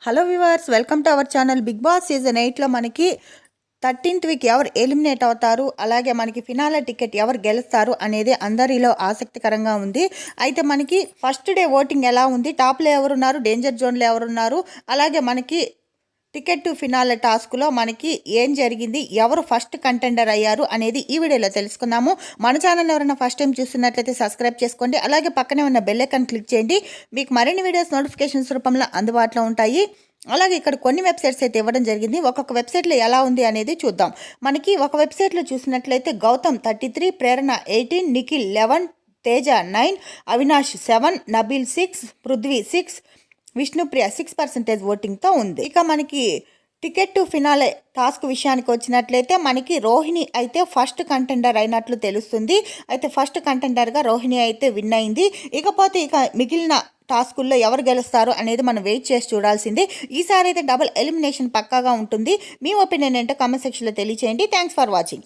Hello viewers, welcome to our channel. Bigg Boss season 8లో మనకి 13th week ఎవరు eliminate అవుతారు, అలాగే మనకి ఫినాలే టికెట్ ఎవరు గెలుస్తారు అనేది అందరిలో ఆసక్తికరంగా ఉంది. అయితే మనకి ఫస్ట్ డే ఓటింగ్ ఎలా ఉంది, టాప్లో ఎవరున్నారు, డేంజర్ జోన్లో ఎవరున్నారు, అలాగే మనకి టికెట్ టు ఫినాలే టాస్క్లో మనకి ఏం జరిగింది, ఎవరు ఫస్ట్ కంటెండర్ అయ్యారు అనేది ఈ వీడియోలో తెలుసుకుందాము. మన ఛానల్ ఎవరైనా ఫస్ట్ టైం చూస్తున్నట్లయితే సబ్స్క్రైబ్ చేసుకోండి, అలాగే పక్కనే ఉన్న బెల్ ఐకాన్ క్లిక్ చేయండి. మీకు మరిన్ని వీడియోస్ నోటిఫికేషన్స్ రూపంలో అందుబాటులో ఉంటాయి. అలాగే ఇక్కడ కొన్ని వెబ్సైట్స్ అయితే ఇవ్వడం జరిగింది. ఒక్కొక్క వెబ్సైట్లో ఎలా ఉంది అనేది చూద్దాం. మనకి ఒక వెబ్సైట్లో చూసినట్లయితే గౌతమ్ 33, ప్రేరణ 18, నిఖిల్ 11, తేజ 9, అవినాష్ 7, నబీల్ 6, పృథ్వీ 6, విష్ణుప్రియ 6% ఓటింగ్తో ఉంది. ఇక మనకి టికెట్ టు ఫినాలే టాస్క్ విషయానికి వచ్చినట్లయితే మనకి రోహిణి అయితే ఫస్ట్ కంటెండర్ అయినట్లు తెలుస్తుంది. అయితే ఫస్ట్ కంటెండర్గా రోహిణి అయితే విన్ అయింది. ఇకపోతే ఇక మిగిలిన టాస్కుల్లో ఎవరు గెలుస్తారు అనేది మనం వెయిట్ చేసి చూడాల్సిందే. ఈసారి అయితే డబుల్ ఎలిమినేషన్ పక్కాగా ఉంటుంది. మీ ఒపీనియన్ ఏంటో కామెంట్ సెక్షన్లో తెలియచేయండి. Thanks for watching.